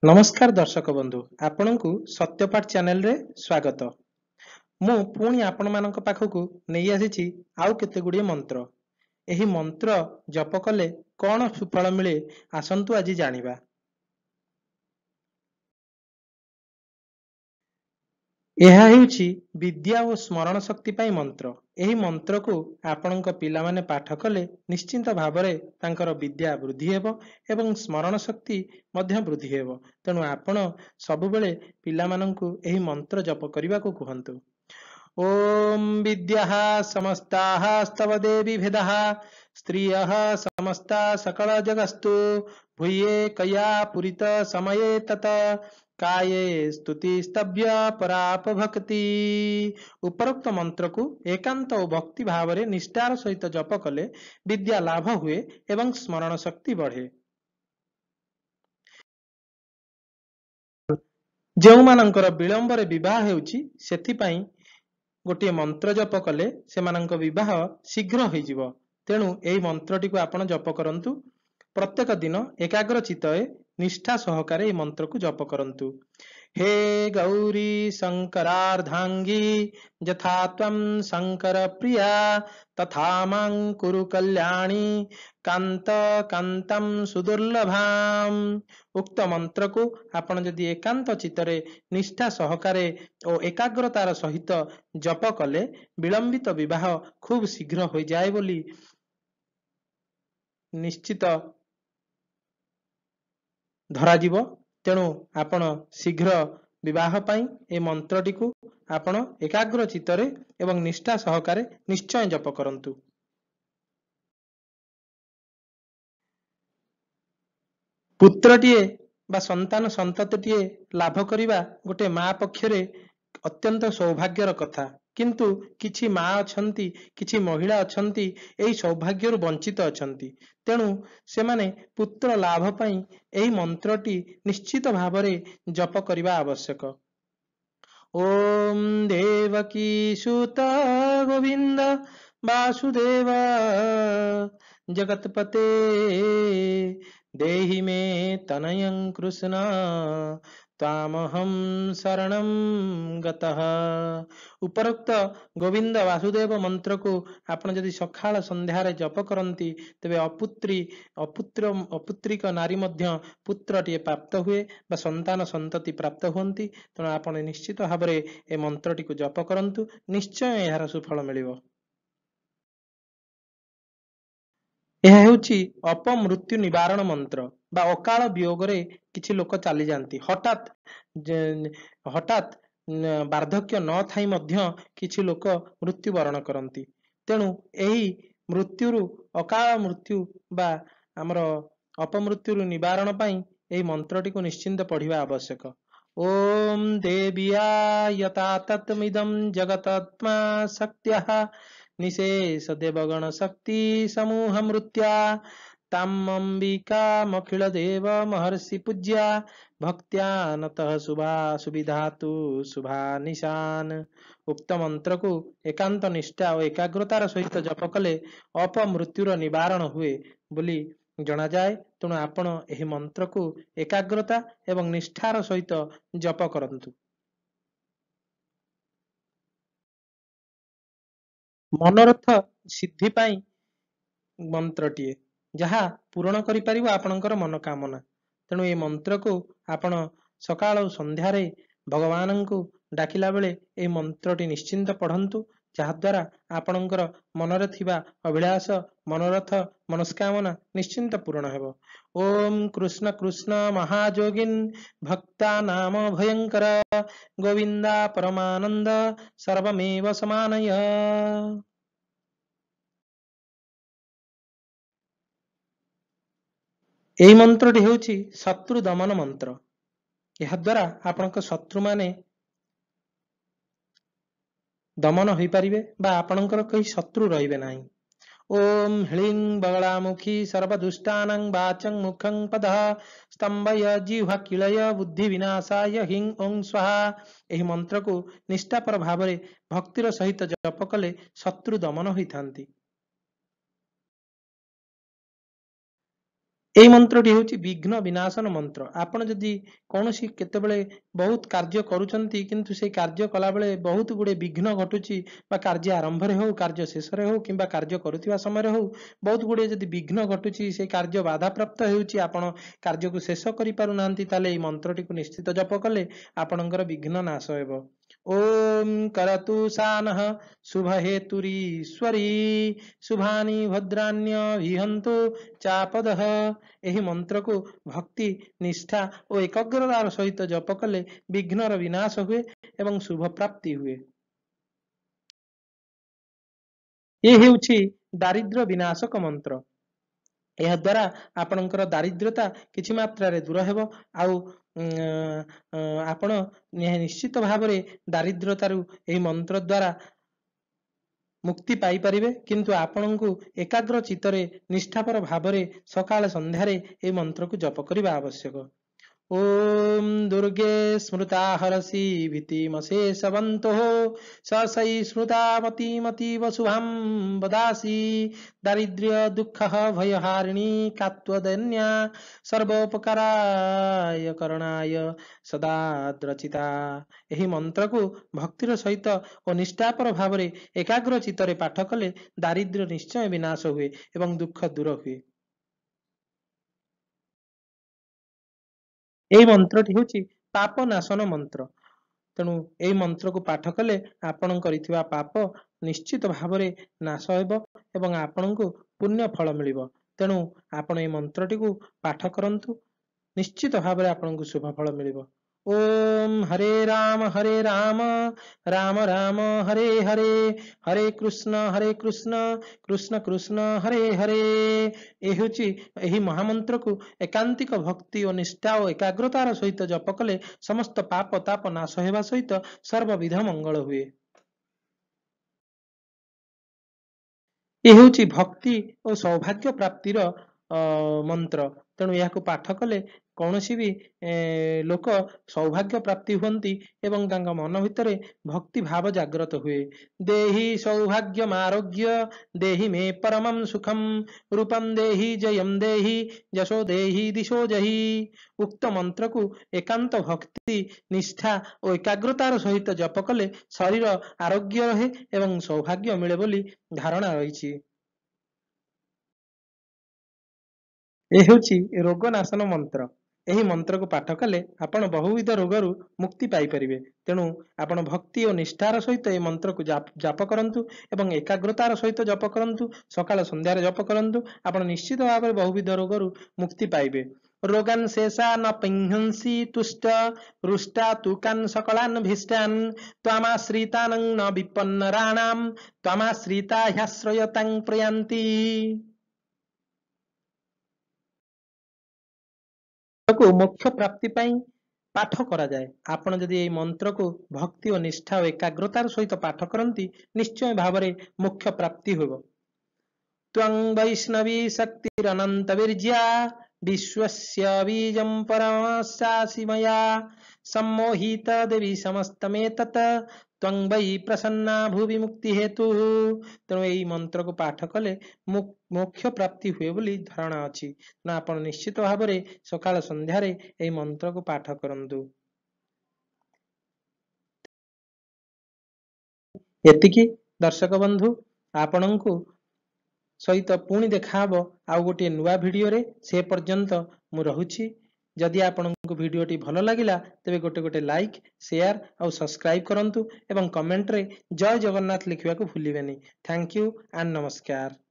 नमस्कार दर्शक बंधु आपणकु सत्यपाठ चैनल रे स्वागत। मु पुणी आपण मानक पाखकु नहीं आसीछि आउ केते गुडिये मंत्र। एही मंत्र जप कले कौन सुफल मिले आसंतु आज जानिबा। ଏହା ହେଉଛି विद्या ଓ ସ୍ମରଣ ଶକ୍ତି ପାଇଁ ମନ୍ତ୍ର। ଏହି ମନ୍ତ୍ରକୁ ଆପଣଙ୍କ ପିଲାମାନେ ପାଠ କଲେ ନିଶ୍ଚିନ୍ତ ଭାବରେ ତାଙ୍କର ବିଦ୍ୟା ବୃଦ୍ଧି ହେବ ଏବଂ ସ୍ମରଣ ଶକ୍ତି ମଧ୍ୟ ବୃଦ୍ଧି ହେବ। ତେଣୁ ଆପଣ ସବୁବେଳେ ପିଲାମାନଙ୍କୁ ଏହି ମନ୍ତ୍ର ଜପ କରିବାକୁ କୁହନ୍ତୁ। ओम विद्याः समस्ताः स्तव देवी भेदाः स्त्रियः समस्ता सकल जगस्तु भूये कया पुरित समये तत काये स्तुति स्तव्य पराप भक्ति। उपरोक्त मंत्र को एकांत और भक्ति भाव रे निष्ठार सहित जप कले विद्या लाभ हुए एवं स्मरण शक्ति बढ़े। जो मानकर विलंब रे विवाह हेउची सेथिपाई गोटे मंत्र जप कले सेमानंक विवाह शीघ्र हो जिवो। तेणु एई मंत्रटी को आपण जप करंतु। प्रत्येक दिन एकाग्र चित्तये निष्ठा सहकारे एई मंत्र को जप करंतु। हे गौरी शंकरार्धांगी यथा त्वं शंकर प्रिया तथा मां कुरु कल्याणी कांत कांतम सुदुर्लभाम। उक्त मंत्र को आपण यदि एकांत चित्तरे निष्ठा सहकारे और एकाग्रतार सहित जप कले विलंबित विवाह खूब शीघ्र हो जाए बोली निश्चित धरा जीव। तेणु आपण शीघ्र विवाह पाई ए मंत्रटी को आपण एकाग्र चित्तरे एवं निष्ठा सहकारे निश्चय जप करंतु। पुत्रटीए बा संतान संततिटीए लाभ करिबा गोटे माँ पक्षरे अत्यंत सौभाग्यर कथा। किंतु किछि माँ अछंती किछि महिला अछंती एई सौभाग्यरु वंचित अछंती। तेणु सेमाने पुत्र लाभ पाई एई मंत्रटी निश्चित भावरे जप करिबा आवश्यक। ओम देवकी सुत गोविंद वासुदेव जगतपते देहि मे तनयं कृष्ण तामहं शरणं गतः। उपरोक्त गोविंद वासुदेव मंत्र को आपण यदि सकाळ संध्यारे जप करंती तेबे अपुत्रिक नारी मध्य पुत्रटीए प्राप्त हुए बा संतान संतति प्राप्त हुंती। तेणु आपण निश्चित भावरे ए मंत्रटी को जप करंतु, निश्चय एहार सुफल मिलिबो। यह हेउची अपमृत्यु निवारण मंत्र बा अकाल वियोग रे किछि लोक चली जानती हठात वार्धक्य न थाई मध्य किछि लोक मृत्यु वरण करती। तेणु एही मृत्युरु अकाल मृत्यु बा हमर अपमृत्यु निवारण पाई एही मंत्रटी को निश्चिंत पढ़िबा आवश्यक। ओम देविया यता तत्मिदं जगतात्मा शक्त्यः निशेष देवगण शक्ति समूह मृत्या ताम्बिकामखिल देव महर्षि पूज्या भक्त्या नतः शुभा सुविधातु शुभा निशान। उक्त मंत्र को एकांत निष्ठा और एकाग्रतार सहित जप कले अपमृत्युर निवारण हुए बोली जना जाए। तेणु आपण एही मंत्र को एकाग्रता एवं निष्ठार सहित जप करंतु। मनोरथ सिद्धि पाई मंत्रटीए जहा पूरण करि परिबो आपणकर मनोकामना। तेणु ए मंत्र को आपण सकाळ और संध्यारे भगवान को डाकिला बेले ए मंत्रटी निश्चिंत पढ़ंतु, जहा द्वारा आपणकर मनरे थिबा अभिलाष मनोरथ मनस्कामना निश्चिंत पूर्ण हेबो। ओम कृष्ण कृष्ण महाजोगिन भक्ता नाम भयंकर गोविंदा परमानंद सर्वमेव समानय। एही मंत्रटी हेउची शत्रु दमन मंत्र। यह द्वारा आपणक शत्रु माने दमन होई परिबे बा आपणकर कई शत्रु रहिबे नाही। ओम ह्लीं बगलामुखी सर्वदुष्टानां वाचं मुखं पदः स्तंभय जिह्वा किलय बुद्धि विनाशाय हिं ओं स्वाहा। एही मंत्र को निष्ठापर भावरे भक्तिर सहित जप कले शत्रु दमन होइथांती। এই মন্ত্রটি ହେଉଛି ବିଘ୍ନ ବିନାଶନ ମନ୍ତ୍ର। ଆପଣ ଯଦି କୌଣସି କେତେବେଳେ ବହୁତ କାର୍ଯ୍ୟ କରୁଛନ୍ତି କିନ୍ତୁ ସେଇ କାର୍ଯ୍ୟ କଲାବେଳେ ବହୁତ ଗୁଡ଼ିଏ ବିଘ୍ନ ଘଟୁଛି ବା କାର୍ଯ୍ୟ ଆରମ୍ଭରେ ହଉ କାର୍ଯ୍ୟ ଶେଷରେ ହଉ କିମ୍ବା କାର୍ଯ୍ୟ କରୁଥିବା ସମୟରେ ହଉ ବହୁତ ଗୁଡ଼ିଏ ଯଦି ବିଘ୍ନ ଘଟୁଛି ସେଇ କାର୍ଯ୍ୟ ବାଧାପ୍ରାପ୍ତ ହେଉଛି ଆପଣ କାର୍ଯ୍ୟକୁ ଶେଷ କରିପାରୁନାହାନ୍ତି ତାହେଲେ ଏଇ ମନ୍ତ୍ରଟିକୁ ନିଶ୍ଚିତ ଜପ କଲେ ଆପଣଙ୍କର ବିଘ୍ନ ନାଶ ହେବ। ଓମ୍ କରତୁ ସାନଃ ଶୁଭ ହେତୁରୀଶ୍ୱରୀ ଶୁଭାନି ଭଦ୍ରାଣ୍ୟ ବିହନ୍ତୁ ଚାପଦଃ। ଏହି ମନ୍ତ୍ରକୁ ଭକ୍ତି ନିଷ୍ଠା ଓ ଏକାଗ୍ରତାର ସହିତ ଜପ କଲେ ବିଘ୍ନର ବିନାଶ ହୁଏ ଏବଂ ଶୁଭ ପ୍ରାପ୍ତି ହୁଏ। ଏ ହେଉଛି ଦାରିଦ୍ର୍ୟ ବିନାଶକ ମନ୍ତ୍ର। ଏହା ଦ୍ୱାରା ଆପଣଙ୍କର ଦାରିଦ୍ର୍ୟତା କିଛି ମାତ୍ରାରେ ଦୂର ହେବ ଆଉ ଆପଣ ନିଶ୍ଚିତ ଭାବରେ ଦାରିଦ୍ର୍ୟତାରୁ ଏହି ମନ୍ତ୍ର ଦ୍ୱାରା ମୁକ୍ତି ପାଇପାରିବେ। କିନ୍ତୁ ଆପଣଙ୍କୁ ଏକାଗ୍ର ଚିତ୍ତରେ ନିଷ୍ଠାପର ଭାବରେ ସକାଳ ସନ୍ଧ୍ୟାରେ ଏହି ମନ୍ତ୍ରକୁ ଜପ କରିବା ଆବଶ୍ୟକ। ओम दुर्गे स्मृता हरसि भीतिमशेषवन्तोः ससै स्मृतामतीमतीव शुभं वदासि दारिद्र्य दुःखः भयहारिणी कात्वदन्या सर्वोपकाराय करणाय सदा द्रचिता। ଏହି ମନ୍ତ୍ରକୁ ଭକ୍ତିର ସହିତ ଓ ନିଷ୍ଠାପର ଭାବରେ ଏକାଗ୍ର ଚିତ୍ତରେ ପାଠ କଲେ ଦାରିଦ୍ର୍ୟ ନିଶ୍ଚୟ ବିନାଶ ହୁଏ ଏବଂ ଦୁଃଖ ଦୂର ହୁଏ। এই ମନ୍ତ୍ରଟି ହେଉଛି ପାପ ନାଶନ ମନ୍ତ୍ର। ତେଣୁ ଏହି ମନ୍ତ୍ରକୁ ପାଠ କଲେ ଆପଣ କରିଥିବା ପାପ ନିଶ୍ଚିତ ଭାବରେ ନାଶ ହେବ ଏବଂ ଆପଣଙ୍କୁ ପୁଣ୍ୟ ଫଳ ମିଳିବ। ତେଣୁ ଆପଣ ଏହି ମନ୍ତ୍ରଟିକୁ ପାଠ କରନ୍ତୁ, ନିଶ୍ଚିତ ଭାବରେ ଆପଣଙ୍କୁ ଶୁଭ ଫଳ ମିଳିବ। ओम हरे राम राम राम हरे हरे हरे कृष्ण कृष्ण कृष्ण हरे हरे। ଏ ହେଉଛି ଏହି ମହାମନ୍ତ୍ରକୁ ଏକାନ୍ତିକ ଭକ୍ତି ଓ ନିଷ୍ଠା ଓ ଏକାଗ୍ରତାର ସହିତ ଜପ କଲେ ସମସ୍ତ ପାପ ତାପ ନାଶ ହେବା ସହିତ ସର୍ବବିଧ ମଙ୍ଗଳ ହୁଏ। ଏ ହେଉଛି ଭକ୍ତି ଓ ସୌଭାଗ୍ୟ ପ୍ରାପ୍ତିର ମନ୍ତ୍ର। ତେଣୁ ଏହାକୁ ପାଠ କଲେ କୌଣସି ବି ଲୋକ ସୌଭାଗ୍ୟ ପ୍ରାପ୍ତି ହୁଅନ୍ତି ଏବଂ ତାଙ୍କ ମନ ଭିତରେ ଭକ୍ତି ଭାବ ଜାଗ୍ରତ ହୁଏ। ଦେହି ସୌଭାଗ୍ୟମ୍ ଆରୋଗ୍ୟ ଦେହି ମେ ପରମଂ ସୁଖମ୍ ରୂପಂ ଦେହି ଜୟମ୍ ଦେହି ଯଶୋ ଦେହି ଦିଶୋ ଜହି। ଉକ୍ତ ମନ୍ତ୍ରକୁ ଏକାନ୍ତ ଭକ୍ତି ନିଷ୍ଠା ଓ ଏକାଗ୍ରତାର ସହିତ ଜପ କଲେ ଶରୀର ଆରୋଗ୍ୟ ରହେ ଏବଂ ସୌଭାଗ୍ୟ ମିଳେ ବୋଲି ଧାରଣା ରହିଛି। ଏ ହେଉଛି ରୋଗ ନାଶନ ମନ୍ତ୍ର। ଏହି ମନ୍ତ୍ରକୁ ପାଠ କଲେ ଆପଣ ବହୁବିଧ ରୋଗରୁ ମୁକ୍ତି ପାଇପାରିବେ। ତେଣୁ ଆପଣ ଭକ୍ତି ଓ ନିଷ୍ଠାର ସହିତ ଏହି ମନ୍ତ୍ରକୁ ଜାପ କରନ୍ତୁ ଏବଂ ଏକାଗ୍ରତାର ସହିତ ଜପ କରନ୍ତୁ। ସକାଳ ସନ୍ଧ୍ୟାରେ ଜପ କରନ୍ତୁ, ଆପଣ ନିଶ୍ଚିତ ଭାବରେ ବହୁବିଧ ରୋଗରୁ ମୁକ୍ତି ପାଇବେ। ରୋଗାନ୍ ଶେଷା ନ ପିଂହଂସି ତୁଷ୍ଟ ରୁଷ୍ଟା ତୁକାନ୍ ସକଳାନ୍ ଭୀଷ୍ଟାନ୍ ତ୍ୱାମାଶ୍ରିତାନଂ ନ ବିପନ୍ନରାଣାମ୍ ତ୍ୱାମାଶ୍ରିତା ହ୍ୟାଶ୍ରୟତାଂ ପ୍ରୟାନ୍ତି। ମୋକ୍ଷ ପ୍ରାପ୍ତି ପାଇଁ ପାଠ କରାଯାଏ। ଆପଣ ଯଦି ଏହି ମନ୍ତ୍ରକୁ ଭକ୍ତି ଓ ନିଷ୍ଠା ଓ ଏକାଗ୍ରତାର ସହିତ ପାଠ କରନ୍ତି ନିଶ୍ଚୟ ଭାବରେ ମୋକ୍ଷ ପ୍ରାପ୍ତି ହେବ। ତ୍ୱଂ ବୈଷ୍ଣବୀ ଶକ୍ତିରନନ୍ତ ବିର୍ଜ୍ୟା ବିଶ୍ୱସ୍ୟ ବୀଜଂ ପରମସ୍ୟାସି ମୟା ସମ୍ମୋହିତ ଦେବୀ ସମସ୍ତମେତତ୍ ତ୍ୱଂ ବୈ ପ୍ରସନ୍ନା ଭୁବି ମୁକ୍ତି ହେତୁ। ତେଣୁ ଏହି ମନ୍ତ୍ରକୁ ପାଠ କଲେ ମୋକ୍ଷ ପ୍ରାପ୍ତି ହୁଏ ବୋଲି ଧାରଣା ଅଛି। ନା ଆପଣ ନିଶ୍ଚିତ ଭାବରେ ସକାଳ ସନ୍ଧ୍ୟାରେ ଏହି ମନ୍ତ୍ରକୁ ପାଠ କରନ୍ତୁ। ଏତିକି ଦର୍ଶକ ବନ୍ଧୁ, ଆପଣଙ୍କୁ ସହିତ ପୁଣି ଦେଖାହବ ଆଉ ଗୋଟିଏ ନୂଆ ଭିଡିଓରେ। ସେ ପର୍ଯ୍ୟନ୍ତ ମୁଁ ରହୁଛି। ଯଦି ଆପଣଙ୍କୁ ଭିଡିଓଟି ଭଲ ଲାଗିଲା ତେବେ ଗୋଟେ ଲାଇକ୍, ସେୟାର ଆଉ ସବସ୍କ୍ରାଇବ କରନ୍ତୁ ଏବଂ କମେଣ୍ଟରେ ଜୟ ଜଗନ୍ନାଥ ଲେଖିବାକୁ ଭୁଲିବେନି। ଥ୍ୟାଙ୍କ ୟୁ ଆଣ୍ଡ ନମସ୍କାର।